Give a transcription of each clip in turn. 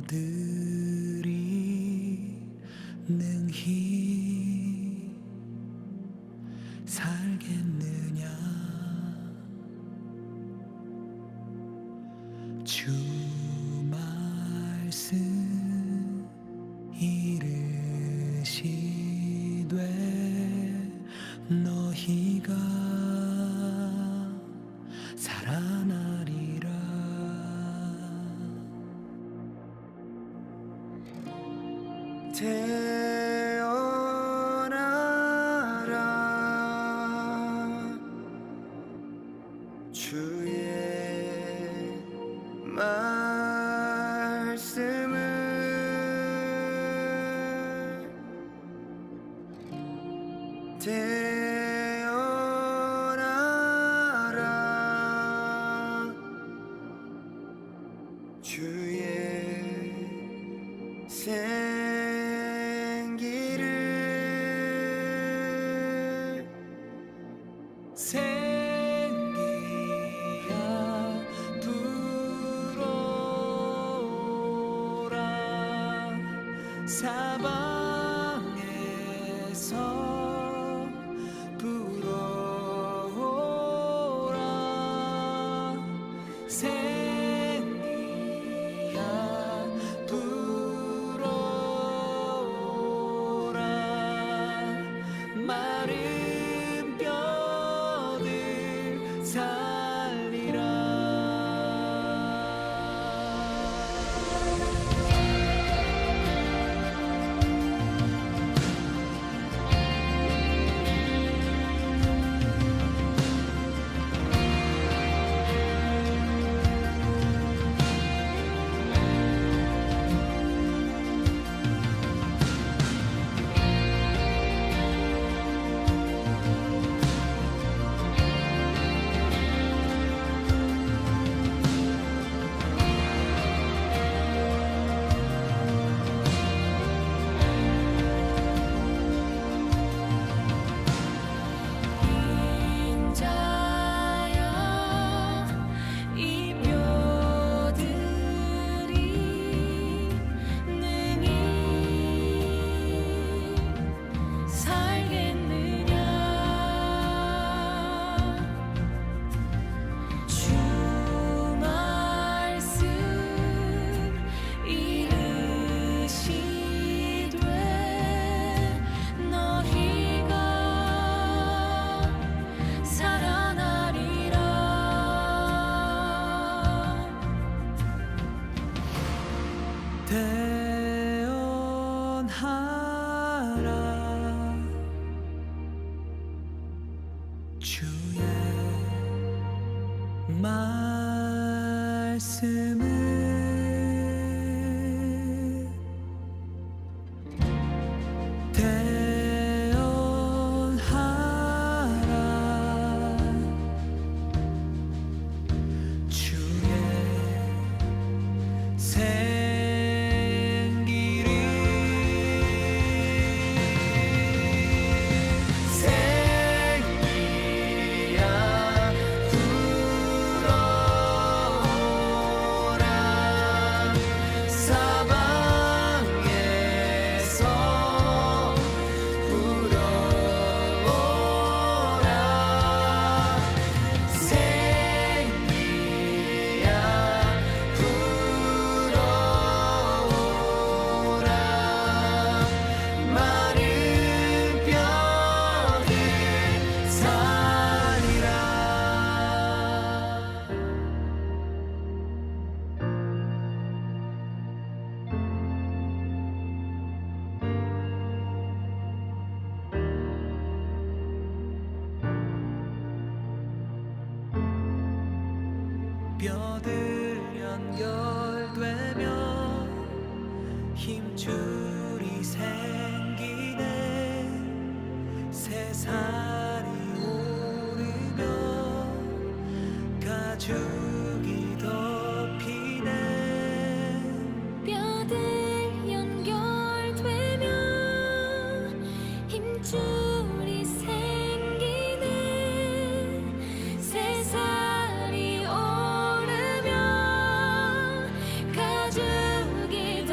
사람들이 능히 살겠느냐. 주 말씀 이르시되 너희가 살아나리라. 태어나라 주의 말씀을 태어나라 주의 생기를 생기야 불어라 사방에서 불어라 생기야 불어라 마른 뼈들 살리라. 태어나라 주의 말씀을 태어나라 주의 뼈들 연결되며 힘줄이 생기네. 새살이 오르며 가죽이 덮이네. 뼈들 연결되며 힘줄이 생기네. 새살이 오르며 가죽이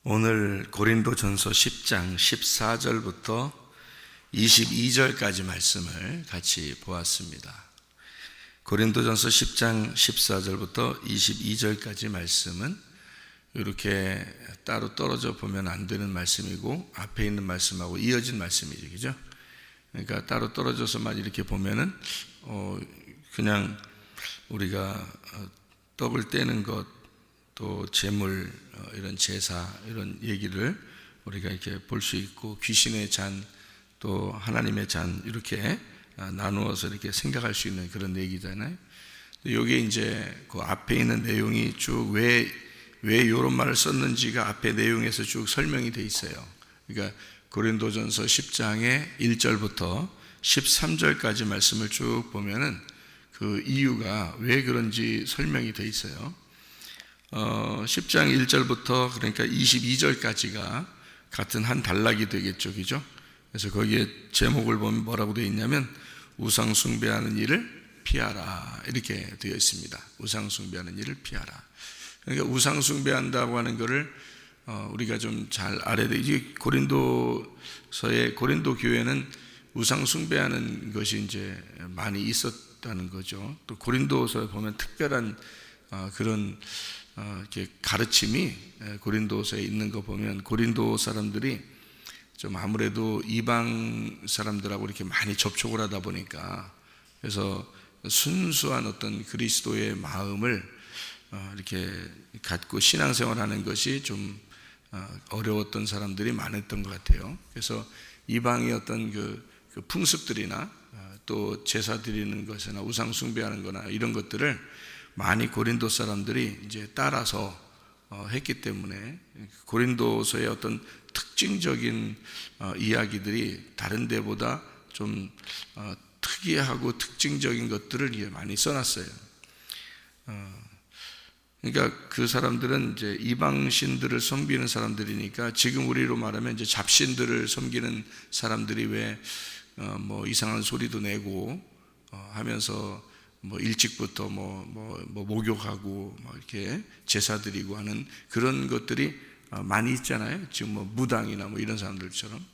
오늘 고린도전서 10장 14절부터 22절까지 말씀을 같이 보았습니다. 고린도전서 10장 14절부터 22절까지 말씀은 이렇게 따로 떨어져 보면 안 되는 말씀이고 앞에 있는 말씀하고 이어진 말씀이죠, 그죠? 그러니까 따로 떨어져서만 이렇게 보면은 그냥 우리가 떡을 떼는 것, 또 제물, 이런 제사, 이런 얘기를 우리가 이렇게 볼 수 있고, 귀신의 잔, 또 하나님의 잔, 이렇게 나누어서 이렇게 생각할 수 있는 그런 얘기잖아요. 여기에 이제 그 앞에 있는 내용이 쭉 왜 이런 말을 썼는지가 앞에 내용에서 쭉 설명이 돼 있어요. 그러니까 고린도전서 10장의 1절부터 13절까지 말씀을 쭉 보면은 그 이유가 왜 그런지 설명이 돼 있어요. 10장 1절부터 그러니까 22절까지가 같은 한 단락이 되겠죠, 그죠? 그래서 거기에 제목을 보면 뭐라고 되어 있냐면 우상 숭배하는 일을 피하라, 이렇게 되어 있습니다. 우상 숭배하는 일을 피하라. 그러니까 우상 숭배한다고 하는 것을 우리가 좀 잘 알아야 돼. 이게 고린도 교회는 우상 숭배하는 것이 이제 많이 있었다는 거죠. 또 고린도서에 보면 특별한 그런 이렇게 가르침이 고린도서에 있는 거 보면 고린도 사람들이 좀 아무래도 이방 사람들하고 이렇게 많이 접촉을 하다 보니까, 그래서 순수한 어떤 그리스도의 마음을 이렇게 갖고 신앙생활하는 것이 좀 어려웠던 사람들이 많았던 것 같아요. 그래서 이방의 어떤 그 풍습들이나 또 제사 드리는 것이나 우상 숭배하는 거나 이런 것들을 많이 고린도 사람들이 이제 따라서 했기 때문에 고린도서의 어떤 특징적인 이야기들이 다른 데보다 좀 특이하고 특징적인 것들을 많이 써놨어요. 그러니까 그 사람들은 이제 이방신들을 섬기는 사람들이니까, 지금 우리로 말하면 이제 잡신들을 섬기는 사람들이 왜 뭐 이상한 소리도 내고 하면서 뭐 일찍부터 목욕하고 이렇게 제사 드리고 하는 그런 것들이 많이 있잖아요. 지금 뭐 무당이나 뭐 이런 사람들처럼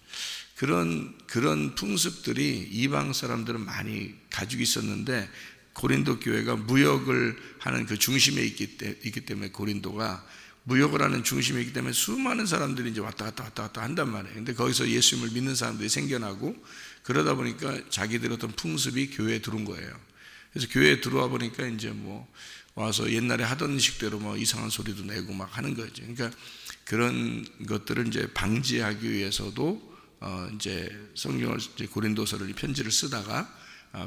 그런 풍습들이 이방 사람들은 많이 가지고 있었는데, 고린도 교회가 무역을 하는 그 중심에 있기 때문에, 고린도가 무역을 하는 중심에 있기 때문에 수많은 사람들이 이제 왔다 갔다 한단 말이에요. 근데 거기서 예수님을 믿는 사람들이 생겨나고, 그러다 보니까 자기들 어떤 풍습이 교회에 들어온 거예요. 그래서 교회에 들어와 보니까 이제 뭐 와서 옛날에 하던 식대로 뭐 이상한 소리도 내고 막 하는 거죠. 그러니까 그런 것들을 이제 방지하기 위해서도 이제 성경을, 이제 고린도서를, 편지를 쓰다가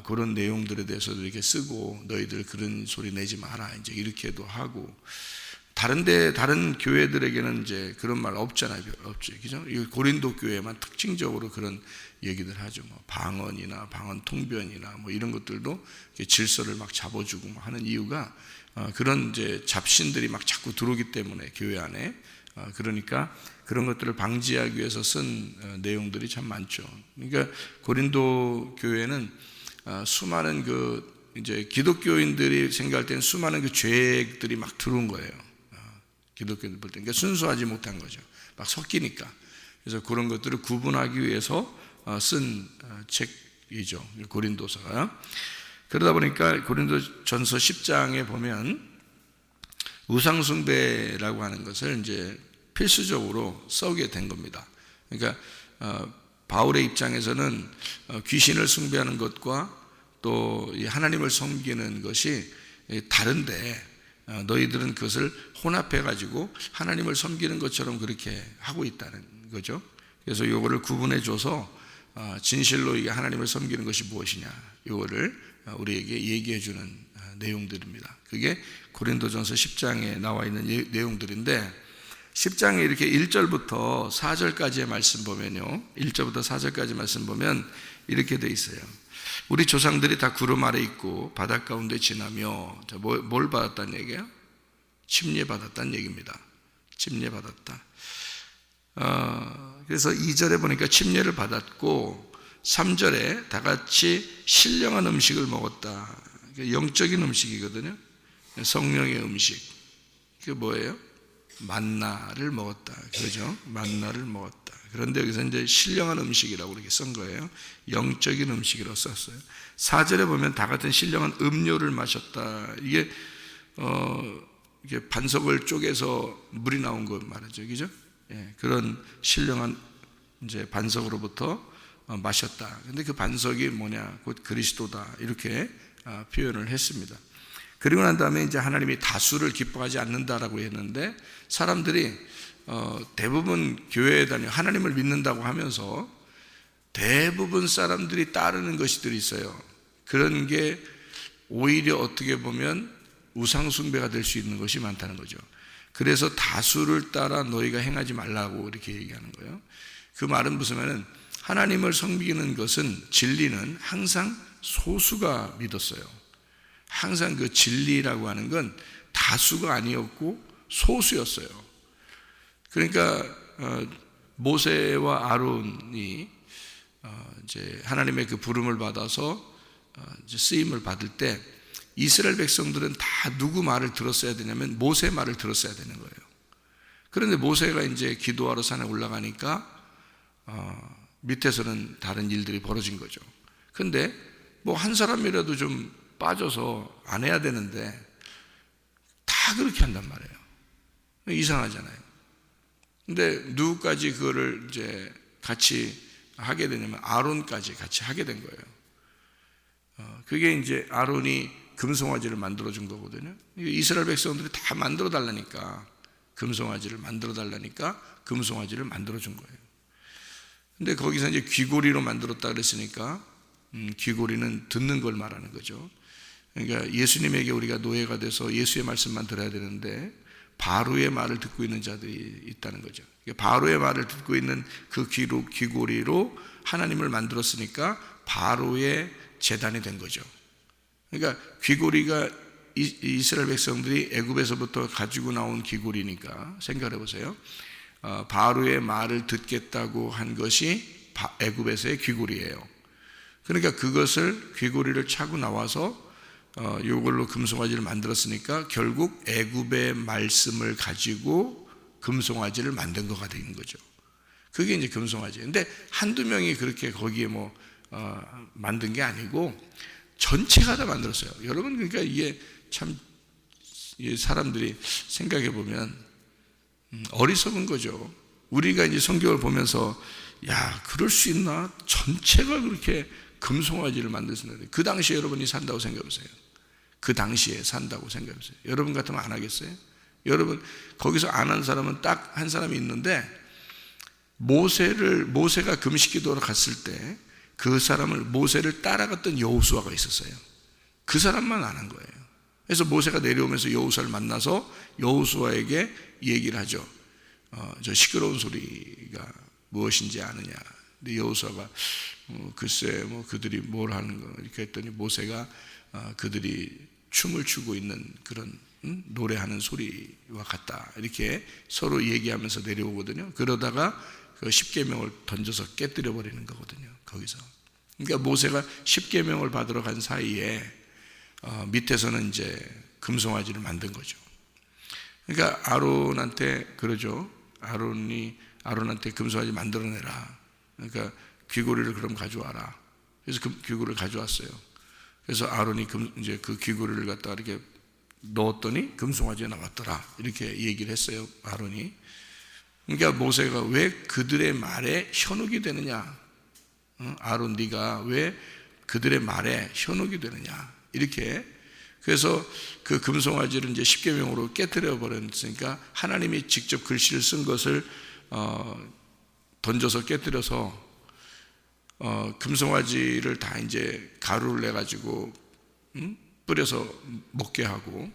그런 내용들에 대해서도 이렇게 쓰고, 너희들 그런 소리 내지 마라, 이제 이렇게도 하고. 다른 교회들에게는 이제 그런 말 없잖아요. 없죠. 그죠? 이 고린도 교회만 특징적으로 그런 얘기들 하죠. 뭐 방언이나 방언 통변이나 뭐 이런 것들도 질서를 막 잡아주고 막 하는 이유가 그런 이제 잡신들이 막 자꾸 들어오기 때문에, 교회 안에. 그러니까 그런 것들을 방지하기 위해서 쓴 내용들이 참 많죠. 그러니까 고린도 교회는 수많은 이제 기독교인들이 생각할 때는 수많은 죄들이 막 들어온 거예요. 기독교인들 볼 때. 그러니까 순수하지 못한 거죠. 막 섞이니까. 그래서 그런 것들을 구분하기 위해서 쓴 책이죠, 고린도서가. 그러다 보니까 고린도전서 10장에 보면 우상숭배라고 하는 것을 이제 필수적으로 써오게 된 겁니다. 그러니까 바울의 입장에서는 귀신을 숭배하는 것과 또 하나님을 섬기는 것이 다른데, 너희들은 그것을 혼합해 가지고 하나님을 섬기는 것처럼 그렇게 하고 있다는 거죠. 그래서 이거를 구분해 줘서 진실로 이게 하나님을 섬기는 것이 무엇이냐, 이거를 우리에게 얘기해 주는 내용들입니다. 그게 고린도전서 10장에 나와 있는 내용들인데, 10장에 이렇게 1절부터 4절까지의 말씀 보면요, 1절부터 4절까지 말씀 보면 이렇게 돼 있어요. 우리 조상들이 다 구름 아래 있고 바닷 가운데 지나며, 뭘 받았다는 얘기예요? 침례 받았다는 얘기입니다. 침례 받았다. 그래서 2절에 보니까 침례를 받았고, 3절에 다 같이 신령한 음식을 먹었다. 영적인 음식이거든요. 성령의 음식. 그게 뭐예요? 만나를 먹었다. 그죠? 만나를 먹었다. 그런데 여기서 이제 신령한 음식이라고 이렇게 쓴 거예요. 영적인 음식이라고 썼어요. 4절에 보면 다 같은 신령한 음료를 마셨다. 이게 반석을 쪼개서 물이 나온 거 말이죠. 그죠? 예, 그런 신령한 이제 반석으로부터 마셨다. 근데 그 반석이 뭐냐? 곧 그리스도다. 이렇게 표현을 했습니다. 그리고 난 다음에 이제 하나님이 다수를 기뻐하지 않는다라고 했는데, 사람들이 대부분 교회에 다니고 하나님을 믿는다고 하면서 대부분 사람들이 따르는 것들이 있어요. 그런 게 오히려 어떻게 보면 우상숭배가 될 수 있는 것이 많다는 거죠. 그래서 다수를 따라 너희가 행하지 말라고 이렇게 얘기하는 거예요. 그 말은 무슨 말은, 하나님을 섬기는 것은, 진리는 항상 소수가 믿었어요. 항상 그 진리라고 하는 건 다수가 아니었고 소수였어요. 그러니까 모세와 아론이 이제 하나님의 그 부름을 받아서 이제 쓰임을 받을 때, 이스라엘 백성들은 다 누구 말을 들었어야 되냐면 모세 말을 들었어야 되는 거예요. 그런데 모세가 이제 기도하러 산에 올라가니까 밑에서는 다른 일들이 벌어진 거죠. 근데 뭐 한 사람이라도 좀 빠져서 안 해야 되는데 다 그렇게 한단 말이에요. 이상하잖아요. 근데 누구까지 그거를 이제 같이 하게 되냐면 아론까지 같이 하게 된 거예요. 그게 이제 아론이 금송아지를 만들어 준 거거든요. 이스라엘 백성들이 다 만들어 달라니까, 금송아지를 만들어 달라니까 금송아지를 만들어 준 거예요. 근데 거기서 이제 귀고리로 만들었다 그랬으니까 귀고리는 듣는 걸 말하는 거죠. 그러니까 예수님에게 우리가 노예가 돼서 예수의 말씀만 들어야 되는데 바로의 말을 듣고 있는 자들이 있다는 거죠. 바로의 말을 듣고 있는 그 귀고리로 하나님을 만들었으니까 바로의 제단이 된 거죠. 그러니까 귀고리가 이스라엘 백성들이 애굽에서부터 가지고 나온 귀고리니까 생각해 보세요. 바로의 말을 듣겠다고 한 것이 애굽에서의 귀고리예요. 그러니까 그것을, 귀고리를 차고 나와서 이걸로 금송아지를 만들었으니까 결국 애굽의 말씀을 가지고 금송아지를 만든 거가 된 거죠. 그게 이제 금송아지. 근데 한두 명이 그렇게 거기에 만든 게 아니고 전체가 다 만들었어요. 여러분, 그러니까 이게 참 사람들이 생각해 보면 어리석은 거죠. 우리가 이제 성경을 보면서 야, 그럴 수 있나? 전체가 그렇게 금송아지를 만들 수 있는데, 그 당시에 여러분이 산다고 생각해 보세요. 그 당시에 산다고 생각해 보세요. 여러분 같으면 안 하겠어요? 여러분, 거기서 안 한 사람은 딱 한 사람이 있는데, 모세가 금식기도로 갔을 때 그 사람을, 모세를 따라갔던 여호수아가 있었어요. 그 사람만 안 한 거예요. 그래서 모세가 내려오면서 여호수아를 만나서 여호수아에게 얘기를 하죠. 저 시끄러운 소리가 무엇인지 아느냐. 근데 여호수아가 글쎄 그들이 뭘 하는 거 이렇게 했더니, 모세가 그들이 춤을 추고 있는 그런 노래하는 소리와 같다, 이렇게 서로 얘기하면서 내려오거든요. 그러다가 그 십계명을 던져서 깨뜨려 버리는 거거든요, 거기서. 그러니까 모세가 십계명을 받으러 간 사이에 밑에서는 이제 금송아지를 만든 거죠. 그러니까 아론한테 그러죠. 아론한테 금송아지 만들어내라. 그러니까 귀고리를 그럼 가져와라. 그래서 귀고리를 가져왔어요. 그래서 아론이 이제 그 귀고리를 갖다가 이렇게 넣었더니 금송아지가 나왔더라, 이렇게 얘기를 했어요, 아론이. 그러니까 모세가 왜 그들의 말에 현혹이 되느냐? 아론, 네가 왜 그들의 말에 현혹이 되느냐? 이렇게. 그래서 그 금송아지를 이제 십계명으로 깨뜨려 버렸으니까 하나님이 직접 글씨를 쓴 것을 던져서 깨뜨려서 금송아지를 다 이제 가루를 내 가지고 뿌려서 먹게 하고,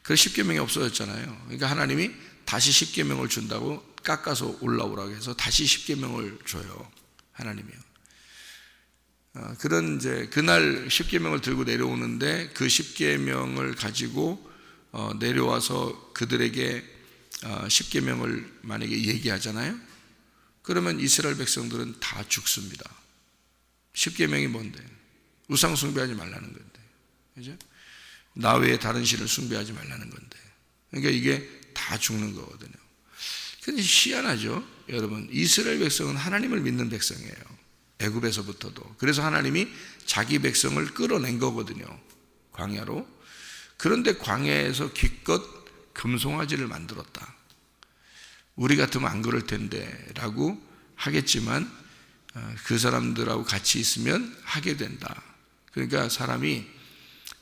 그 십계명이 없어졌잖아요. 그러니까 하나님이 다시 십계명을 준다고 깎아서 올라오라고 해서 다시 십계명을 줘요, 하나님이요. 그런 이제 그날 십계명을 들고 내려오는데, 그 십계명을 가지고 내려와서 그들에게 십계명을 만약에 얘기하잖아요. 그러면 이스라엘 백성들은 다 죽습니다. 십계명이 뭔데? 우상 숭배하지 말라는 건데, 그죠? 나 외에 다른 신을 숭배하지 말라는 건데. 그러니까 이게 다 다 죽는 거거든요. 근데 희한하죠, 여러분. 이스라엘 백성은 하나님을 믿는 백성이에요. 애굽에서부터도. 그래서 하나님이 자기 백성을 끌어낸 거거든요, 광야로. 그런데 광야에서 기껏 금송아지를 만들었다. 우리 같으면 안 그럴 텐데 라고 하겠지만 그 사람들하고 같이 있으면 하게 된다. 그러니까 사람이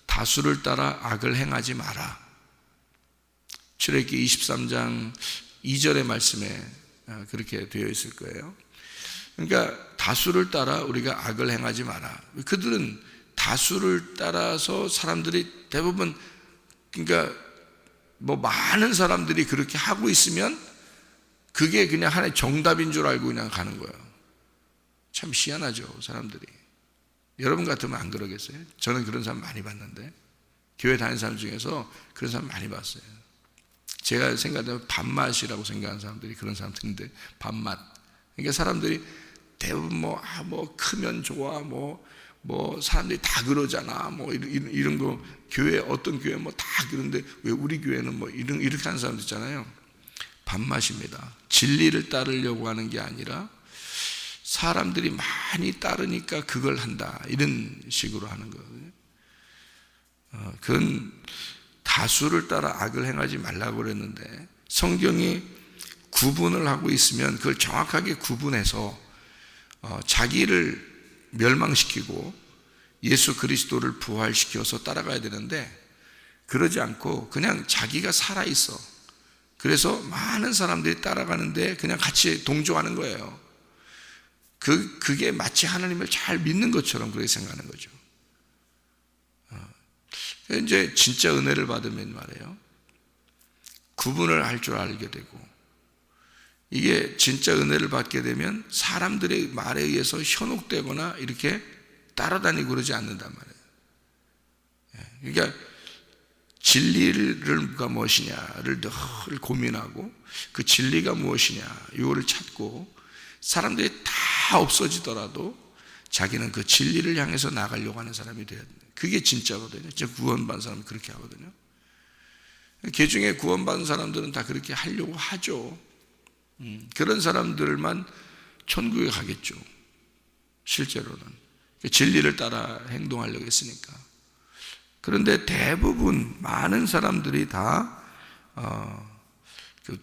다수를 따라 악을 행하지 마라. 출애굽기 23장 2절의 말씀에 그렇게 되어 있을 거예요. 그러니까 다수를 따라 우리가 악을 행하지 마라. 그들은 다수를 따라서 사람들이 대부분, 그러니까 뭐 많은 사람들이 그렇게 하고 있으면 그게 그냥 하나의 정답인 줄 알고 그냥 가는 거예요. 참 희한하죠, 사람들이. 여러분 같으면 안 그러겠어요? 저는 그런 사람 많이 봤는데, 교회 다니는 사람 중에서 그런 사람 많이 봤어요. 제가 생각하면 밥맛이라고 생각하는 사람들이 그런 사람 듣는데, 밥맛. 그러니까 사람들이 대부분 뭐 크면 좋아, 뭐 사람들이 다 그러잖아, 뭐 이런 거, 교회 어떤 교회 뭐 다 그런데 왜 우리 교회는 뭐 이렇게 하는 사람들 있잖아요. 밥맛입니다. 진리를 따르려고 하는 게 아니라 사람들이 많이 따르니까 그걸 한다, 이런 식으로 하는 거거든요. 그건 다수를 따라 악을 행하지 말라고 그랬는데, 성경이 구분을 하고 있으면 그걸 정확하게 구분해서 자기를 멸망시키고 예수 그리스도를 부활시켜서 따라가야 되는데, 그러지 않고 그냥 자기가 살아있어. 그래서 많은 사람들이 따라가는데 그냥 같이 동조하는 거예요. 그게 마치 하나님을 잘 믿는 것처럼 그렇게 생각하는 거죠. 이제 진짜 은혜를 받으면 말이에요, 구분을 할 줄 알게 되고, 이게 진짜 은혜를 받게 되면 사람들의 말에 의해서 현혹되거나 이렇게 따라다니고 그러지 않는단 말이에요. 그러니까 진리가 무엇이냐를 늘 고민하고, 그 진리가 무엇이냐 이거를 찾고, 사람들이 다 없어지더라도 자기는 그 진리를 향해서 나가려고 하는 사람이 돼야 돼요. 그게 진짜거든요. 진짜 구원받은 사람은 그렇게 하거든요. 개중에 구원받은 사람들은 다 그렇게 하려고 하죠. 그런 사람들만 천국에 가겠죠, 실제로는. 진리를 따라 행동하려고 했으니까. 그런데 대부분 많은 사람들이 다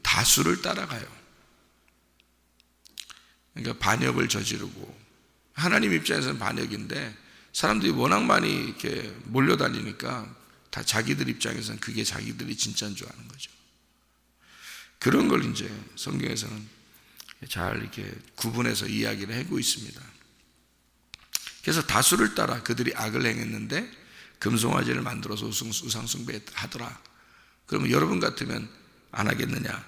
다수를 따라가요. 그러니까 반역을 저지르고, 하나님 입장에서는 반역인데 사람들이 워낙 많이 이렇게 몰려다니니까 다 자기들 입장에서는 그게 자기들이 진짜인 줄 아는 거죠. 그런 걸 이제 성경에서는 잘 이렇게 구분해서 이야기를 하고 있습니다. 그래서 다수를 따라 그들이 악을 행했는데 금송아지를 만들어서 우상숭배 하더라. 그러면 여러분 같으면 안 하겠느냐?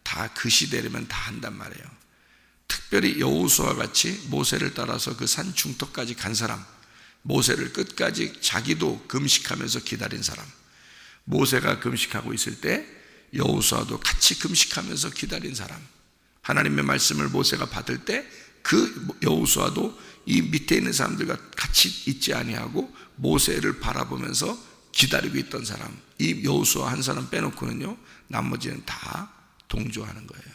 다 그 시대라면 다 한단 말이에요. 특별히 여호수아와 같이 모세를 따라서 그 산 중턱까지 간 사람, 모세를 끝까지 자기도 금식하면서 기다린 사람, 모세가 금식하고 있을 때 여호수아도 같이 금식하면서 기다린 사람, 하나님의 말씀을 모세가 받을 때 그 여호수아도 이 밑에 있는 사람들과 같이 있지 아니하고 모세를 바라보면서 기다리고 있던 사람, 이 여호수아 한 사람 빼놓고는요 나머지는 다 동조하는 거예요.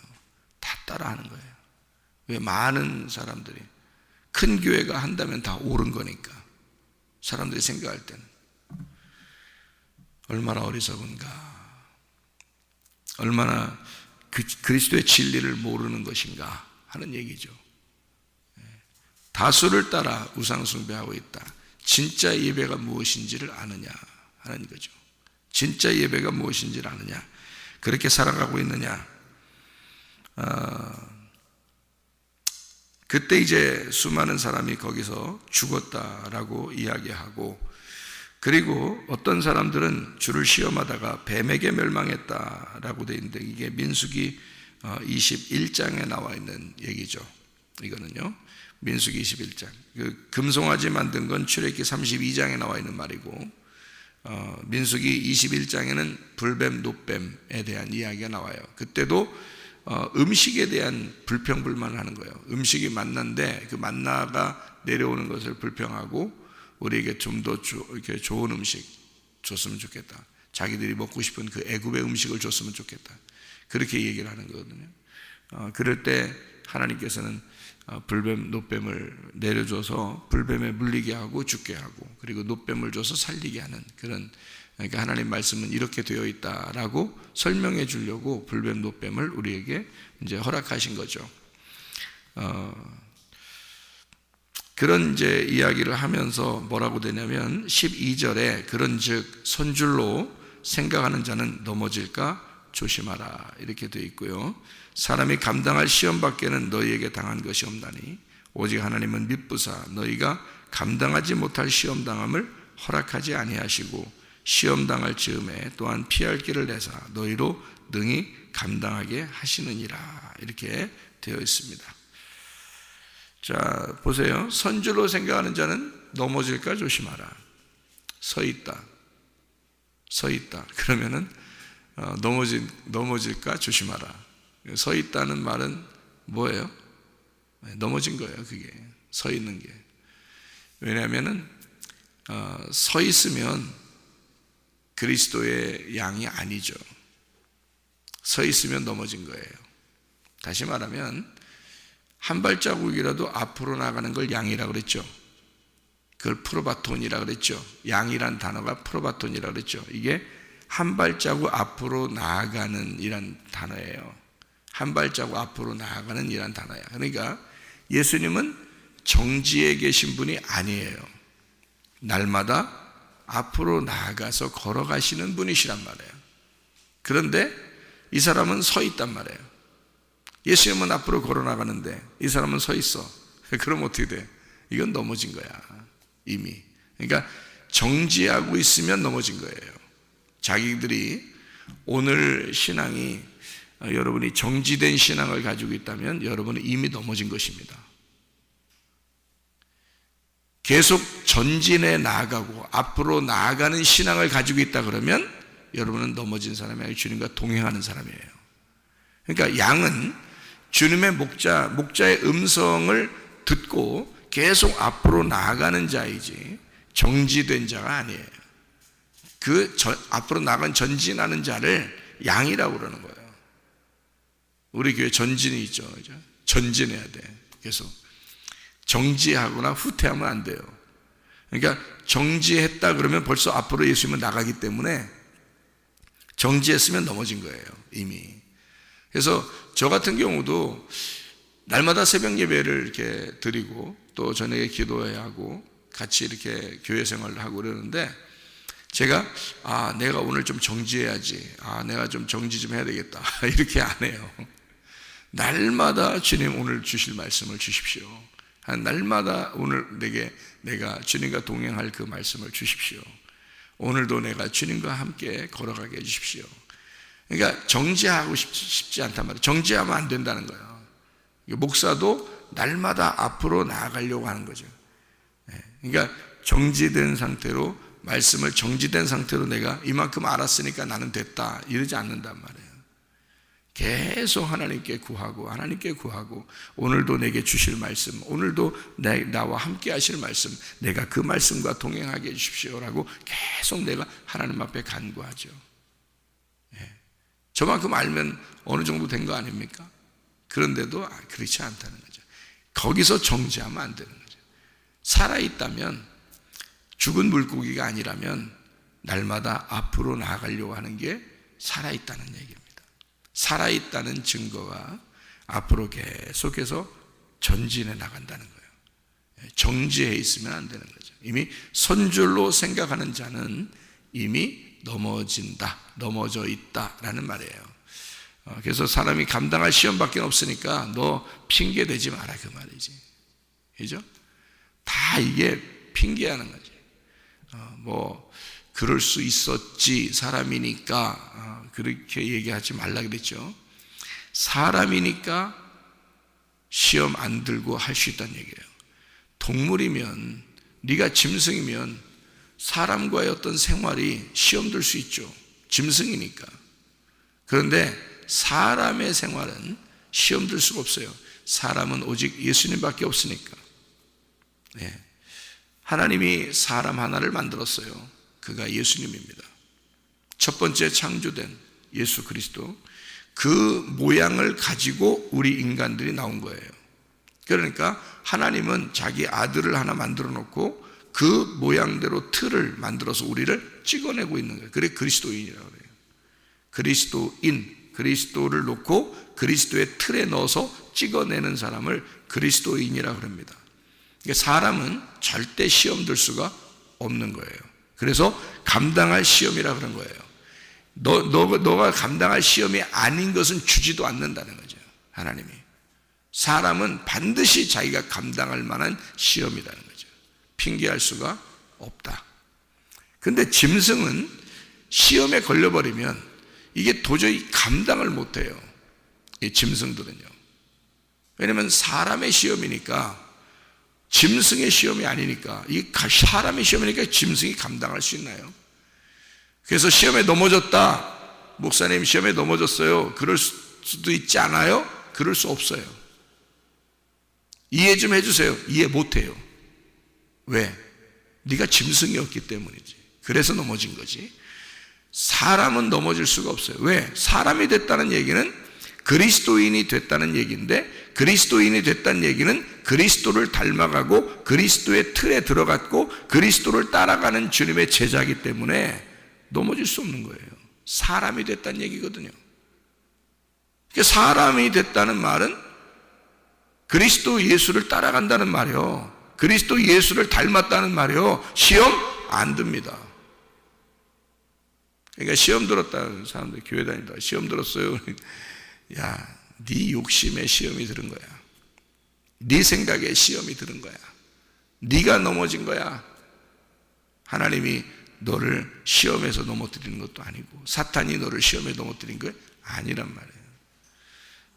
다 따라하는 거예요. 왜? 많은 사람들이, 큰 교회가 한다면 다 옳은 거니까. 사람들이 생각할 때는 얼마나 어리석은가, 얼마나 그리스도의 진리를 모르는 것인가 하는 얘기죠. 다수를 따라 우상숭배하고 있다. 진짜 예배가 무엇인지를 아느냐 하는 거죠. 진짜 예배가 무엇인지를 아느냐, 그렇게 살아가고 있느냐. 그때 이제 수많은 사람이 거기서 죽었다라고 이야기하고, 그리고 어떤 사람들은 주를 시험하다가 뱀에게 멸망했다라고 되어 있는데, 이게 민수기 21장에 나와 있는 얘기죠. 이거는요, 민수기 21장. 그 금송아지 만든 건 출애굽기 32장에 나와 있는 말이고, 민수기 21장에는 불뱀, 노뱀에 대한 이야기가 나와요. 그때도 음식에 대한 불평불만을 하는 거예요. 음식이 만나인데 그 만나가 내려오는 것을 불평하고, 우리에게 좀 더 이렇게 좋은 음식 줬으면 좋겠다. 자기들이 먹고 싶은 그 애굽의 음식을 줬으면 좋겠다. 그렇게 얘기를 하는 거거든요. 그럴 때 하나님께서는 불뱀, 노뱀을 내려줘서 불뱀에 물리게 하고 죽게 하고, 그리고 노뱀을 줘서 살리게 하는 그런, 그러니까 하나님 말씀은 이렇게 되어 있다라고 설명해 주려고 불뱀, 노뱀을 우리에게 이제 허락하신 거죠. 그런 이제 이야기를 하면서 뭐라고 되냐면 12절에 그런즉 선줄로 생각하는 자는 넘어질까 조심하라 이렇게 되어 있고요. 사람이 감당할 시험 밖에는 너희에게 당한 것이 없나니 오직 하나님은 미쁘사 너희가 감당하지 못할 시험 당함을 허락하지 아니하시고 시험 당할 즈음에 또한 피할 길을 내사 너희로 능히 감당하게 하시느니라 이렇게 되어 있습니다. 자, 보세요. 선줄로 생각하는 자는 넘어질까 조심하라. 서 있다. 그러면은 넘어질까 조심하라. 서 있다는 말은 뭐예요? 넘어진 거예요. 그게 서 있는 게. 왜냐하면은 서 있으면 그리스도의 양이 아니죠. 서 있으면 넘어진 거예요. 다시 말하면 한 발자국이라도 앞으로 나가는 걸 양이라고 그랬죠. 그걸 프로바톤이라고 그랬죠. 양이란 단어가 프로바톤이라고 그랬죠. 이게 한 발자국 앞으로 나아가는 이란 단어예요. 한 발자국 앞으로 나아가는 이란 단어야. 그러니까 예수님은 정지에 계신 분이 아니에요. 날마다 앞으로 나아가서 걸어가시는 분이시란 말이에요. 그런데 이 사람은 서 있단 말이에요. 예수님은 앞으로 걸어나가는데 이 사람은 서 있어. 그럼 어떻게 돼? 이건 넘어진 거야 이미. 그러니까 정지하고 있으면 넘어진 거예요. 자기들이 오늘 신앙이 여러분이 정지된 신앙을 가지고 있다면 여러분은 이미 넘어진 것입니다. 계속 전진해 나아가고 앞으로 나아가는 신앙을 가지고 있다 그러면 여러분은 넘어진 사람이 아니라 주님과 동행하는 사람이에요. 그러니까 양은 주님의 목자의 음성을 듣고 계속 앞으로 나아가는 자이지 정지된 자가 아니에요. 앞으로 나간 전진하는 자를 양이라고 그러는 거예요. 우리 교회 전진이 있죠. 그죠? 전진해야 돼. 계속. 정지하거나 후퇴하면 안 돼요. 그러니까 정지했다 그러면 벌써 앞으로 예수님은 나가기 때문에 정지했으면 넘어진 거예요. 이미. 그래서 저 같은 경우도 날마다 새벽 예배를 이렇게 드리고 또 저녁에 기도해야 하고 같이 이렇게 교회 생활을 하고 그러는데 제가 내가 오늘 좀 정지해야지. 내가 좀 정지 좀 해야 되겠다. 이렇게 안 해요. 날마다 주님 오늘 주실 말씀을 주십시오. 날마다 오늘 내가 주님과 동행할 그 말씀을 주십시오. 오늘도 내가 주님과 함께 걸어가게 해주십시오. 그러니까 정지하고 싶지 않단 말이에요. 정지하면 안 된다는 거예요. 목사도 날마다 앞으로 나아가려고 하는 거죠. 그러니까 정지된 상태로 말씀을 정지된 상태로 내가 이만큼 알았으니까 나는 됐다 이러지 않는단 말이에요. 계속 하나님께 구하고 오늘도 내게 주실 말씀, 오늘도 나와 함께 하실 말씀, 내가 그 말씀과 동행하게 해주십시오라고 계속 내가 하나님 앞에 간구하죠. 저만큼 알면 어느 정도 된 거 아닙니까? 그런데도 그렇지 않다는 거죠. 거기서 정지하면 안 되는 거죠. 살아있다면, 죽은 물고기가 아니라면 날마다 앞으로 나아가려고 하는 게 살아있다는 얘기입니다. 살아있다는 증거가 앞으로 계속해서 전진해 나간다는 거예요. 정지해 있으면 안 되는 거죠. 이미 선줄로 생각하는 자는 이미 넘어져 있다라는 말이에요. 그래서 사람이 감당할 시험밖에 없으니까 너 핑계 대지 마라 그 말이지. 그죠? 다 이게 핑계하는 거지. 그럴 수 있었지 사람이니까 그렇게 얘기하지 말라 그랬죠. 사람이니까 시험 안 들고 할 수 있다는 얘기예요. 동물이면 네가 짐승이면 사람과의 어떤 생활이 시험 들 수 있죠. 짐승이니까. 그런데 사람의 생활은 시험 들 수가 없어요. 사람은 오직 예수님밖에 없으니까. 하나님이 사람 하나를 만들었어요. 그가 예수님입니다. 첫 번째 창조된 예수 그리스도, 그 모양을 가지고 우리 인간들이 나온 거예요. 그러니까 하나님은 자기 아들을 하나 만들어 놓고 그 모양대로 틀을 만들어서 우리를 찍어내고 있는 거예요. 그래 그리스도인이라고 그래요. 그리스도인, 그리스도를 놓고 그리스도의 틀에 넣어서 찍어내는 사람을 그리스도인이라고 합니다. 사람은 절대 시험 들 수가 없는 거예요. 그래서 감당할 시험이라고 그런 거예요. 너가 감당할 시험이 아닌 것은 주지도 않는다는 거죠. 하나님이. 사람은 반드시 자기가 감당할 만한 시험이라는 거죠. 핑계할 수가 없다. 근데 짐승은 시험에 걸려버리면 이게 도저히 감당을 못해요. 이 짐승들은요. 왜냐하면 사람의 시험이니까, 짐승의 시험이 아니니까, 이 사람의 시험이니까 짐승이 감당할 수 있나요? 그래서 시험에 넘어졌다, 목사님 시험에 넘어졌어요, 그럴 수도 있지 않아요? 그럴 수 없어요. 이해 좀 해주세요. 이해 못해요. 왜? 네가 짐승이었기 때문이지. 그래서 넘어진 거지. 사람은 넘어질 수가 없어요. 왜? 사람이 됐다는 얘기는 그리스도인이 됐다는 얘기인데, 그리스도인이 됐다는 얘기는 그리스도를 닮아가고 그리스도의 틀에 들어갔고 그리스도를 따라가는 주님의 제자이기 때문에 넘어질 수 없는 거예요. 사람이 됐다는 얘기거든요. 사람이 됐다는 말은 그리스도 예수를 따라간다는 말이요, 그리스도 예수를 닮았다는 말이요, 시험 안 듭니다. 그러니까 시험 들었다는 사람들, 교회 다니다 시험 들었어요. 야, 네 욕심에 시험이 들은 거야. 네 생각에 시험이 들은 거야. 네가 넘어진 거야. 하나님이 너를 시험에서 넘어뜨리는 것도 아니고 사탄이 너를 시험에 넘어뜨린 거 아니란 말이에요.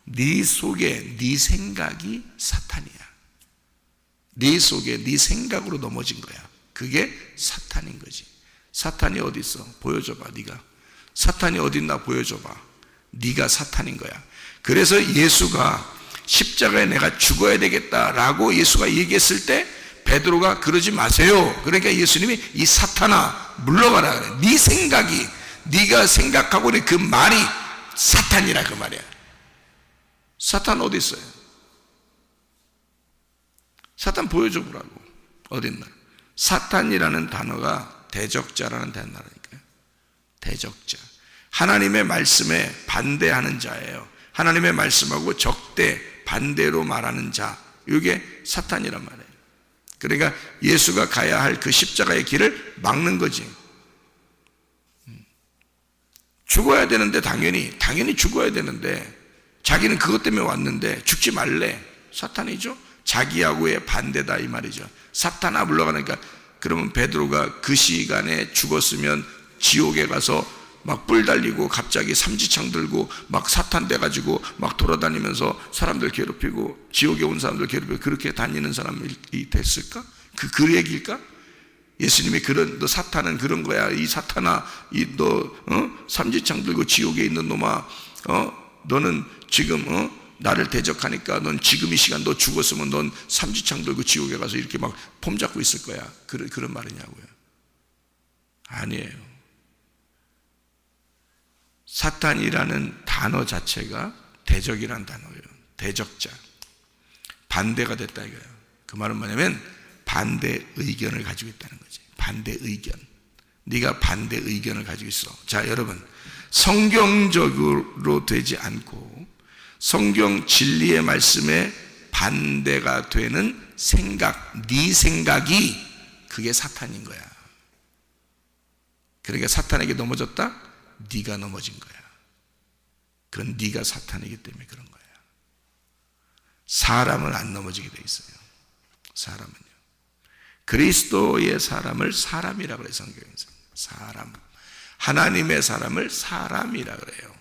네 속에 네 생각이 사탄이야. 네 속에 네 생각으로 넘어진 거야. 그게 사탄인 거지. 사탄이 어디 있어? 보여줘봐. 네가 사탄이 어디 있나 보여줘봐. 네가 사탄인 거야. 그래서 예수가 십자가에 내가 죽어야 되겠다라고 예수가 얘기했을 때 베드로가 그러지 마세요. 그러니까 예수님이 이 사탄아 물러가라 그래. 네 생각이, 네가 생각하고 있는 그 말이 사탄이라 그 말이야. 사탄 어디 있어요? 사탄 보여줘 보라고. 어디 있나? 사탄이라는 단어가 대적자라는 단어라니까요. 대적자. 하나님의 말씀에 반대하는 자예요. 하나님의 말씀하고 적대, 반대로 말하는 자, 이게 사탄이란 말이에요. 그러니까 예수가 가야 할 그 십자가의 길을 막는 거지. 죽어야 되는데 당연히 죽어야 되는데 자기는 그것 때문에 왔는데 죽지 말래. 사탄이죠. 자기하고의 반대다 이 말이죠. 사탄아 물러가니까, 그러면 베드로가 그 시간에 죽었으면 지옥에 가서 막 뿔 달리고 갑자기 삼지창 들고 막 사탄 돼가지고 막 돌아다니면서 사람들 괴롭히고 지옥에 온 사람들 괴롭히고 그렇게 다니는 사람이 됐을까? 그 얘기일까? 예수님이 너 사탄은 그런 거야. 이 사탄아, 삼지창 들고 지옥에 있는 놈아, 너는 지금 나를 대적하니까 넌 지금 이 시간 너 죽었으면 넌 삼지창 들고 지옥에 가서 이렇게 막 폼 잡고 있을 거야. 그런 말이냐고요. 아니에요. 사탄이라는 단어 자체가 대적이라는 단어예요. 대적자. 반대가 됐다 이거예요. 그 말은 뭐냐면 반대 의견을 가지고 있다는 거지. 반대 의견. 네가 반대 의견을 가지고 있어. 자, 여러분, 성경적으로 되지 않고 성경 진리의 말씀에 반대가 되는 생각, 네 생각이 그게 사탄인 거야. 그러니까 사탄에게 넘어졌다? 네가 넘어진 거야. 그건 네가 사탄이기 때문에 그런 거야. 사람은 안 넘어지게 돼 있어요. 사람은요. 그리스도의 사람을 사람이라고 그래요. 성경에서. 사람. 하나님의 사람을 사람이라고 그래요.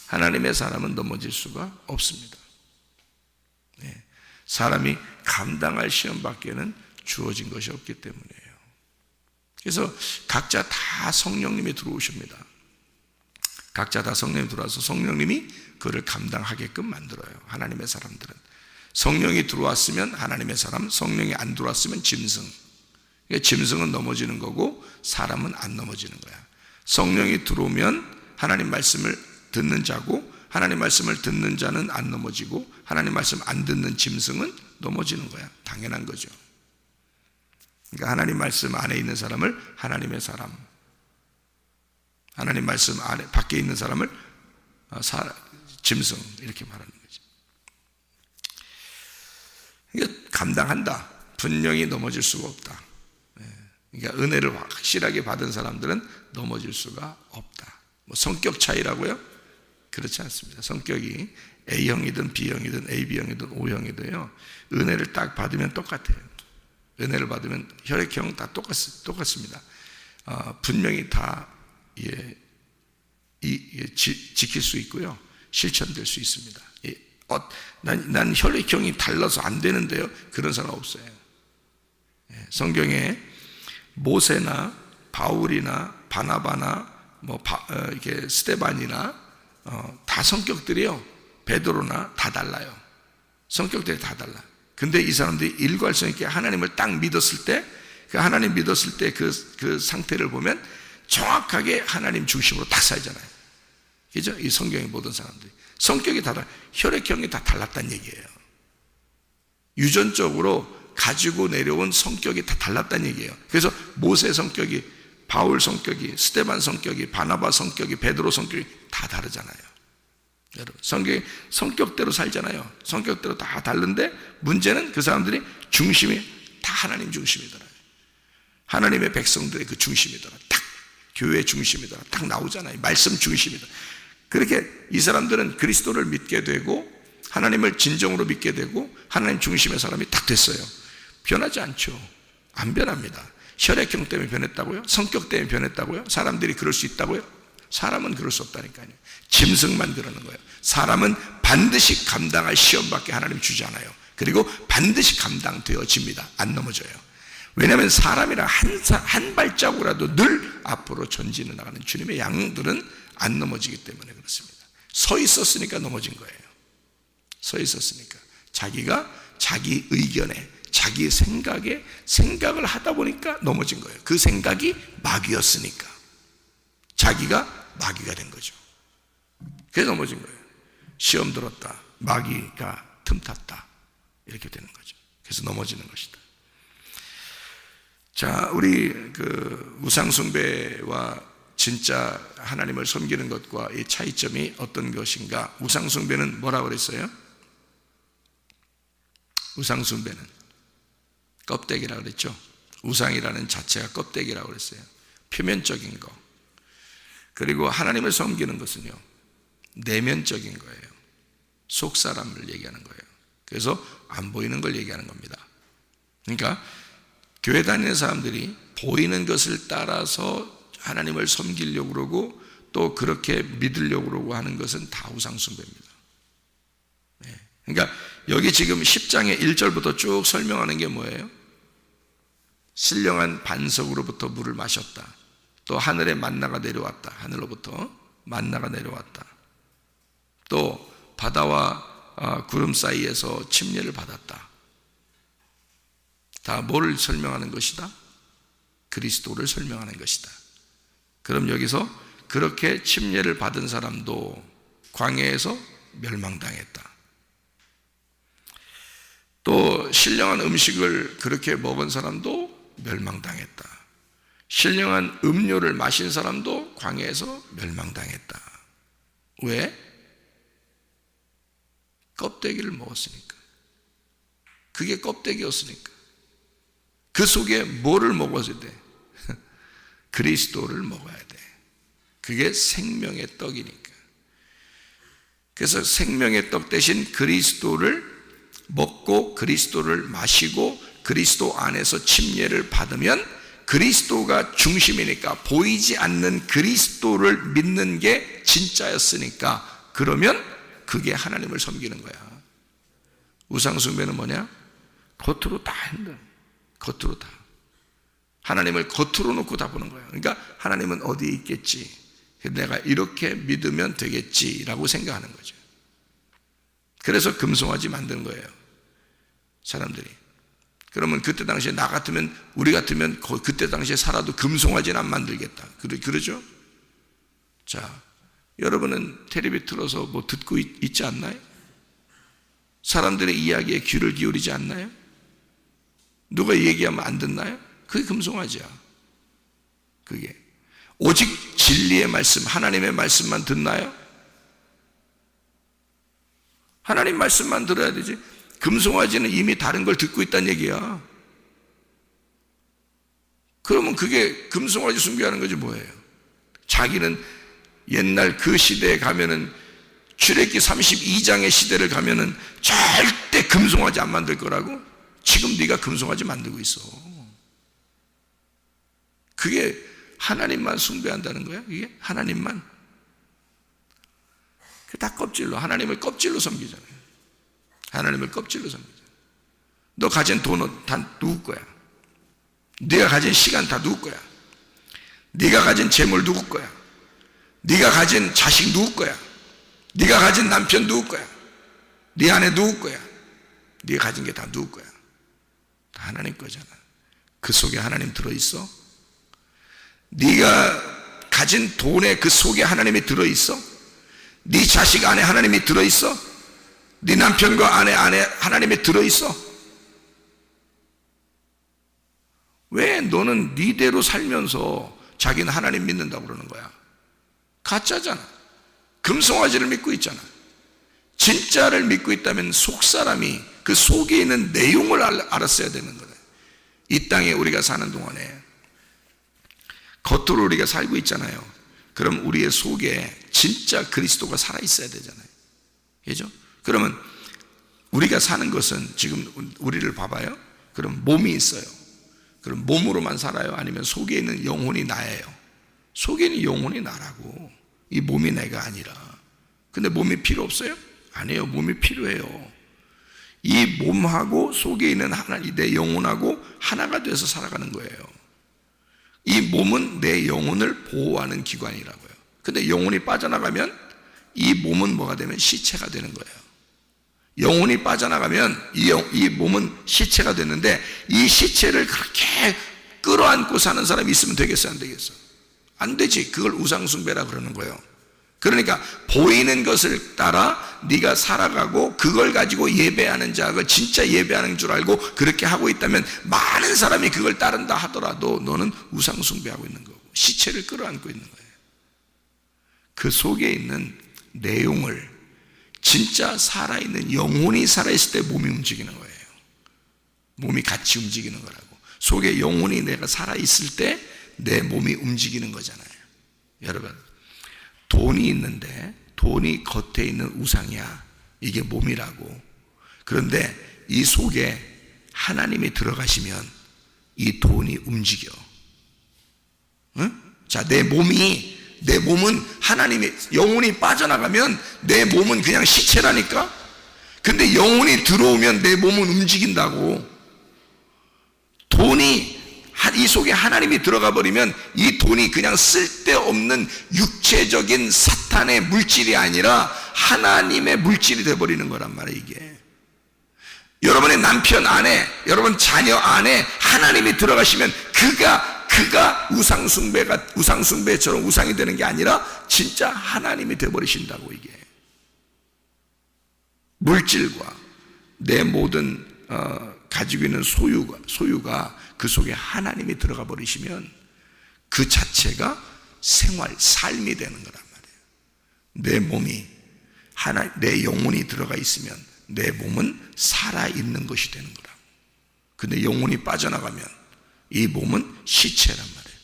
하나님의 사람은 넘어질 수가 없습니다. 네. 사람이 감당할 시험밖에는 주어진 것이 없기 때문이에요. 그래서 각자 다 성령님이 들어오십니다. 각자 다 성령이 들어와서 성령님이 그를 감당하게끔 만들어요. 하나님의 사람들은. 성령이 들어왔으면 하나님의 사람, 성령이 안 들어왔으면 짐승. 그러니까 짐승은 넘어지는 거고 사람은 안 넘어지는 거야. 성령이 들어오면 하나님 말씀을 듣는 자고, 하나님 말씀을 듣는 자는 안 넘어지고, 하나님 말씀 안 듣는 짐승은 넘어지는 거야. 당연한 거죠. 그러니까 하나님 말씀 안에 있는 사람을 하나님의 사람, 하나님 말씀 안에 밖에 있는 사람을 짐승, 이렇게 말하는 거죠. 그러니까 감당한다. 분명히 넘어질 수가 없다. 그러니까 은혜를 확실하게 받은 사람들은 넘어질 수가 없다. 뭐 성격 차이라고요? 그렇지 않습니다. 성격이 A형이든 B형이든 AB형이든 O형이든요, 은혜를 딱 받으면 똑같아요. 은혜를 받으면 혈액형 다 똑같습니다. 분명히 다 지킬 수 있고요, 실천될 수 있습니다. 난 혈액형이 달라서 안 되는데요, 그런 사람 없어요. 성경에 모세나 바울이나 바나바나 이렇게 스데반이나 다 성격들이요, 베드로나 다 달라요. 성격들이 다 달라. 근데 이 사람들이 일관성 있게 하나님을 딱 믿었을 때, 하나님 믿었을 때 그 상태를 보면 정확하게 하나님 중심으로 딱 살잖아요. 그죠? 이 성경의 모든 사람들이 성격이 다 달라. 혈액형이 다 달랐다는 얘기예요. 유전적으로 가지고 내려온 성격이 다 달랐다는 얘기예요. 그래서 모세 성격이, 바울 성격이, 스데반 성격이, 바나바 성격이, 베드로 성격이 다 다르잖아요. 여러분, 성격대로 살잖아요. 성격대로 다 다른데 문제는 그 사람들이 중심이 다 하나님 중심이더라. 하나님의 백성들의 그 중심이더라. 딱 교회 중심이더라. 딱 나오잖아요. 말씀 중심이더라. 그렇게 이 사람들은 그리스도를 믿게 되고 하나님을 진정으로 믿게 되고 하나님 중심의 사람이 딱 됐어요. 변하지 않죠. 안 변합니다. 혈액형 때문에 변했다고요? 성격 때문에 변했다고요? 사람들이 그럴 수 있다고요? 사람은 그럴 수 없다니까요. 짐승만 그러는 거예요. 사람은 반드시 감당할 시험밖에 하나님 주지 않아요. 그리고 반드시 감당되어집니다. 안 넘어져요. 왜냐하면 사람이라 한 발자국이라도 늘 앞으로 전진해 나가는 주님의 양들은 안 넘어지기 때문에 그렇습니다. 서 있었으니까 넘어진 거예요. 서 있었으니까. 자기가 자기 의견에, 자기 생각에 생각을 하다 보니까 넘어진 거예요. 그 생각이 마귀였으니까. 자기가 마귀가 된 거죠. 그래서 넘어진 거예요. 시험 들었다, 마귀가 틈탔다, 이렇게 되는 거죠. 그래서 넘어지는 것이다. 자, 우리 우상숭배와 진짜 하나님을 섬기는 것과 이 차이점이 어떤 것인가? 우상숭배는 뭐라고 그랬어요? 우상숭배는 껍데기라고 그랬죠. 우상이라는 자체가 껍데기라고 그랬어요. 표면적인 거. 그리고 하나님을 섬기는 것은요, 내면적인 거예요. 속 사람을 얘기하는 거예요. 그래서 안 보이는 걸 얘기하는 겁니다. 그러니까 교회 다니는 사람들이 보이는 것을 따라서 하나님을 섬기려고 그러고 또 그렇게 믿으려고 그러고 하는 것은 다 우상숭배입니다. 그러니까 여기 지금 10장의 1절부터 쭉 설명하는 게 뭐예요? 신령한 반석으로부터 물을 마셨다. 또 하늘에 만나가 내려왔다. 하늘로부터 만나가 내려왔다. 또 바다와 구름 사이에서 침례를 받았다. 다 뭐를 설명하는 것이다? 그리스도를 설명하는 것이다. 그럼 여기서 그렇게 침례를 받은 사람도 광야에서 멸망당했다. 또 신령한 음식을 그렇게 먹은 사람도 멸망당했다. 신령한 음료를 마신 사람도 광야에서 멸망당했다. 왜? 껍데기를 먹었으니까. 그게 껍데기였으니까. 그 속에 뭐를 먹어야 돼? 그리스도를 먹어야 돼. 그게 생명의 떡이니까. 그래서 생명의 떡 대신 그리스도를 먹고 그리스도를 마시고 그리스도 안에서 침례를 받으면 그리스도가 중심이니까 보이지 않는 그리스도를 믿는 게 진짜였으니까 그러면 그게 하나님을 섬기는 거야. 우상숭배는 뭐냐? 겉으로 다 한다. 겉으로 다. 하나님을 겉으로 놓고 다 보는 거예요. 그러니까 하나님은 어디에 있겠지? 내가 이렇게 믿으면 되겠지라고 생각하는 거죠. 그래서 금송아지 만드는 거예요. 사람들이. 그러면 그때 당시에 나 같으면, 우리 같으면 그때 당시에 살아도 금송아지는 안 만들겠다. 그러죠? 자, 여러분은 텔레비 틀어서 뭐 듣고 있지 않나요? 사람들의 이야기에 귀를 기울이지 않나요? 누가 얘기하면 안 듣나요? 그게 금송아지야. 그게 오직 진리의 말씀, 하나님의 말씀만 듣나요? 하나님 말씀만 들어야 되지. 금송아지는 이미 다른 걸 듣고 있다는 얘기야. 그러면 그게 금송아지 숭배하는 거지 뭐예요? 자기는 옛날 그 시대에 가면은 출애굽기 32장의 시대를 가면은 절대 금송아지 안 만들 거라고? 지금 네가 금송아지 만들고 있어. 그게 하나님만 숭배한다는 거야? 이게 하나님만? 다 껍질로, 하나님을 껍질로 섬기잖아요. 하나님을 껍질로 섬기잖아요. 너 가진 돈은 다 누구 거야? 네가 가진 시간 다 누구 거야? 네가 가진 재물 누구 거야? 네가 가진 자식 누구 거야? 네가 가진 남편 누구 거야? 네 아내 누구 거야? 네가 가진 게 다 누구 거야? 다 하나님 거잖아. 그 속에 하나님 들어있어? 네가 가진 돈에 그 속에 하나님이 들어있어? 네 자식 안에 하나님이 들어있어? 네 남편과 아내 안에 하나님이 들어있어? 왜 너는 네대로 살면서 자기는 하나님 믿는다고 그러는 거야? 가짜잖아. 금송아지를 믿고 있잖아. 진짜를 믿고 있다면 속사람이 그 속에 있는 내용을 알았어야 되는 거다. 이 땅에 우리가 사는 동안에 겉으로 우리가 살고 있잖아요. 그럼 우리의 속에 진짜 그리스도가 살아있어야 되잖아요. 그죠? 그러면 우리가 사는 것은 지금 우리를 봐봐요. 그럼 몸이 있어요. 그럼 몸으로만 살아요? 아니면 속에 있는 영혼이 나예요? 속에 있는 영혼이 나라고. 이 몸이 내가 아니라. 근데 몸이 필요 없어요? 아니에요. 몸이 필요해요. 이 몸하고 속에 있는 하나님, 내 영혼하고 하나가 돼서 살아가는 거예요. 이 몸은 내 영혼을 보호하는 기관이라고요. 근데 영혼이 빠져나가면 이 몸은 뭐가 되면 시체가 되는 거예요. 영혼이 빠져나가면 이 몸은 시체가 되는데 이 시체를 그렇게 끌어안고 사는 사람이 있으면 되겠어, 안 되겠어? 안 되지. 그걸 우상숭배라 그러는 거예요. 그러니까 보이는 것을 따라 네가 살아가고 그걸 가지고 예배하는 자가 진짜 예배하는 줄 알고 그렇게 하고 있다면 많은 사람이 그걸 따른다 하더라도 너는 우상숭배하고 있는 거고 시체를 끌어안고 있는 거예요. 그 속에 있는 내용을 진짜 살아있는 영혼이 살아있을 때 몸이 움직이는 거예요. 몸이 같이 움직이는 거라고. 속에 영혼이 내가 살아있을 때 내 몸이 움직이는 거잖아요. 여러분, 돈이 있는데 돈이 겉에 있는 우상이야. 이게 몸이라고. 그런데 이 속에 하나님이 들어가시면 이 돈이 움직여. 응? 자, 내 몸은 하나님의 영혼이 빠져나가면 내 몸은 그냥 시체라니까. 근데 영혼이 들어오면 내 몸은 움직인다고. 돈이 이 속에 하나님이 들어가 버리면 이 돈이 그냥 쓸데없는 육체적인 사탄의 물질이 아니라 하나님의 물질이 돼버리는 거란 말이에요. 이게 여러분의 남편 안에, 여러분 자녀 안에 하나님이 들어가시면 그가 우상숭배처럼 우상이 되는 게 아니라 진짜 하나님이 돼버리신다고. 이게 물질과 내 모든 가지고 있는 소유가 그 속에 하나님이 들어가 버리시면 그 자체가 삶이 되는 거란 말이에요. 내 몸이 내 영혼이 들어가 있으면 내 몸은 살아있는 것이 되는 거라고. 근데 영혼이 빠져나가면 이 몸은 시체란 말이에요.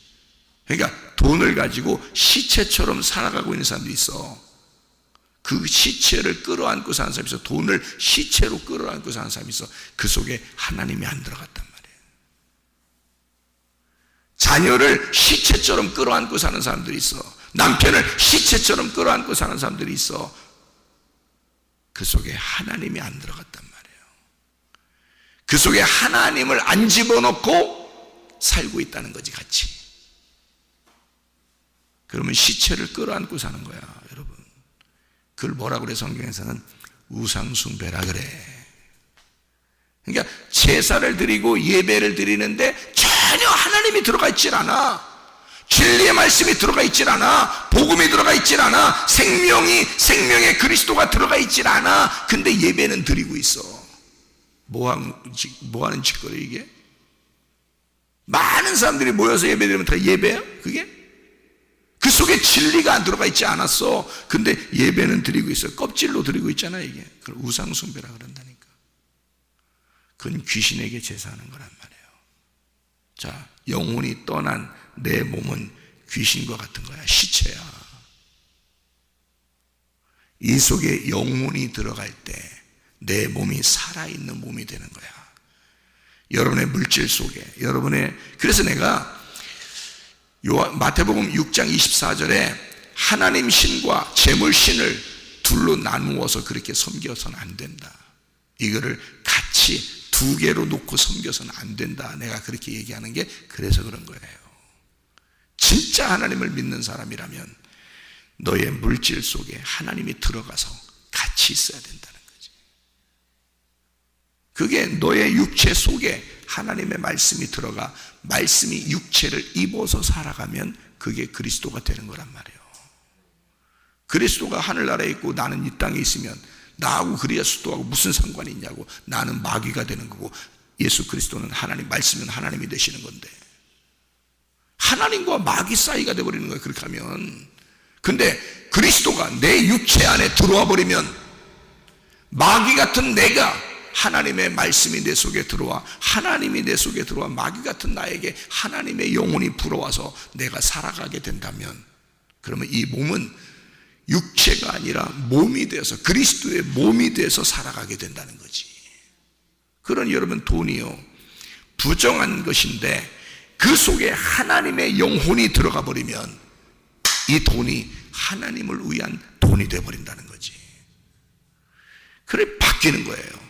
그러니까 돈을 가지고 시체처럼 살아가고 있는 사람도 있어. 그 시체를 끌어안고 사는 사람이 있어. 돈을 시체로 끌어안고 사는 사람이 있어. 그 속에 하나님이 안 들어갔단 말이에요. 자녀를 시체처럼 끌어안고 사는 사람들이 있어. 남편을 시체처럼 끌어안고 사는 사람들이 있어. 그 속에 하나님이 안 들어갔단 말이에요. 그 속에 하나님을 안 집어넣고 살고 있다는 거지, 같이. 그러면 시체를 끌어안고 사는 거야, 여러분. 그걸 뭐라고 그래? 성경에서는 우상숭배라 그래. 그러니까 제사를 드리고 예배를 드리는데 전혀 하나님이 들어가 있질 않아. 진리의 말씀이 들어가 있질 않아. 복음이 들어가 있질 않아. 생명의 그리스도가 들어가 있질 않아. 근데 예배는 드리고 있어. 뭐 하는 짓거리 이게? 많은 사람들이 모여서 예배드리면 다 예배야? 그게? 그 속에 진리가 안 들어가 있지 않았어. 근데 예배는 드리고 있어. 껍질로 드리고 있잖아 이게. 그걸 우상숭배라 그런다니까. 그건 귀신에게 제사하는 거란 말이에요. 자, 영혼이 떠난 내 몸은 귀신과 같은 거야. 시체야. 이 속에 영혼이 들어갈 때 내 몸이 살아있는 몸이 되는 거야. 여러분의 물질 속에, 그래서 내가 마태복음 6장 24절에 하나님 신과 재물 신을 둘로 나누어서 그렇게 섬겨서는 안 된다. 이거를 같이 두 개로 놓고 섬겨서는 안 된다. 내가 그렇게 얘기하는 게 그래서 그런 거예요. 진짜 하나님을 믿는 사람이라면 너의 물질 속에 하나님이 들어가서 같이 있어야 된다는 거지. 그게 너의 육체 속에 하나님의 말씀이 들어가 말씀이 육체를 입어서 살아가면 그게 그리스도가 되는 거란 말이에요. 그리스도가 하늘나라에 있고 나는 이 땅에 있으면 나하고 그리스도하고 무슨 상관이 있냐고. 나는 마귀가 되는 거고 예수 그리스도는 하나님, 말씀은 하나님이 되시는 건데 하나님과 마귀 사이가 되어버리는 거예요. 그렇게 하면. 근데 그리스도가 내 육체 안에 들어와 버리면 마귀 같은 내가 하나님의 말씀이 내 속에 들어와, 하나님이 내 속에 들어와 마귀 같은 나에게 하나님의 영혼이 불어와서 내가 살아가게 된다면, 그러면 이 몸은 육체가 아니라 몸이 되어서 그리스도의 몸이 되어서 살아가게 된다는 거지. 그런 여러분 돈이요 부정한 것인데 그 속에 하나님의 영혼이 들어가 버리면 이 돈이 하나님을 위한 돈이 되어버린다는 거지. 그래 바뀌는 거예요.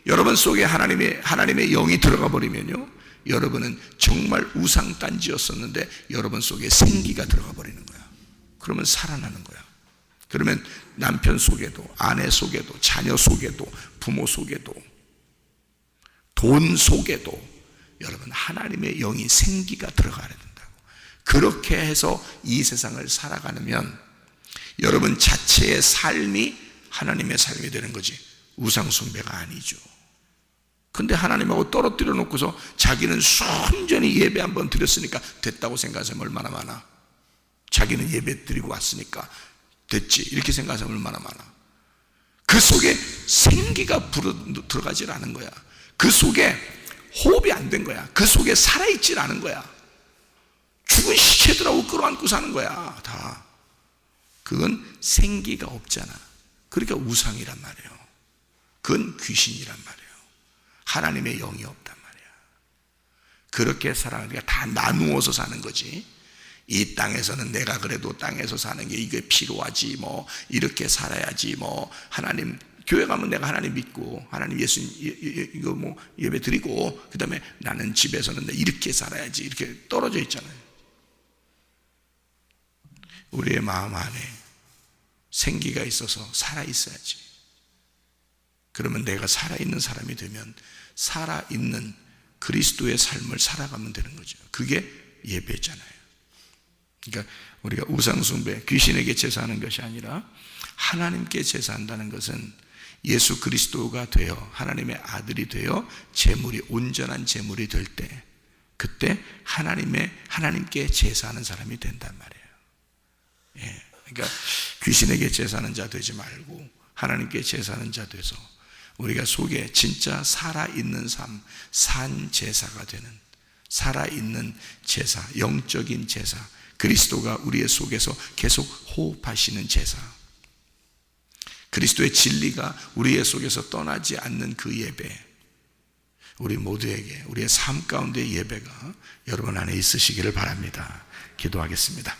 여러분 속에 하나님의 영이 들어가 버리면요, 여러분은 정말 우상단지였었는데 여러분 속에 생기가 들어가 버리는 거야. 그러면 살아나는 거야. 그러면 남편 속에도, 아내 속에도, 자녀 속에도, 부모 속에도, 돈 속에도 여러분 하나님의 영이 생기가 들어가야 된다고. 그렇게 해서 이 세상을 살아가면 여러분 자체의 삶이 하나님의 삶이 되는 거지 우상숭배가 아니죠. 근데 하나님하고 떨어뜨려 놓고서 자기는 순전히 예배 한번 드렸으니까 됐다고 생각하면 얼마나 많아. 자기는 예배 드리고 왔으니까 됐지 이렇게 생각하면 얼마나 많아. 그 속에 생기가 들어가질 않은 거야. 그 속에 호흡이 안 된 거야. 그 속에 살아있질 않은 거야. 죽은 시체들하고 끌어안고 사는 거야. 다 그건 생기가 없잖아. 그러니까 우상이란 말이에요. 그건 귀신이란 말이에요. 하나님의 영이 없단 말이야. 그렇게 살아가니까 다 나누어서 사는 거지. 이 땅에서는 내가 그래도 땅에서 사는 게 이게 필요하지, 뭐 이렇게 살아야지, 뭐 하나님 교회 가면 내가 하나님 믿고 하나님 예수 이거 뭐 예배 드리고 그 다음에 나는 집에서는 이렇게 살아야지, 이렇게 떨어져 있잖아요. 우리의 마음 안에 생기가 있어서 살아 있어야지. 그러면 내가 살아있는 사람이 되면 살아있는 그리스도의 삶을 살아가면 되는 거죠. 그게 예배잖아요. 그러니까 우리가 우상숭배, 귀신에게 제사하는 것이 아니라 하나님께 제사한다는 것은 예수 그리스도가 되어 하나님의 아들이 되어 제물이 온전한 제물이 될 때, 그때 하나님께 제사하는 사람이 된단 말이에요. 예, 그러니까 귀신에게 제사하는 자 되지 말고 하나님께 제사하는 자 돼서 우리가 속에 진짜 살아있는 삶, 산 제사가 되는, 살아있는 제사, 영적인 제사, 그리스도가 우리의 속에서 계속 호흡하시는 제사, 그리스도의 진리가 우리의 속에서 떠나지 않는 그 예배, 우리 모두에게 우리의 삶 가운데 예배가 여러분 안에 있으시기를 바랍니다. 기도하겠습니다.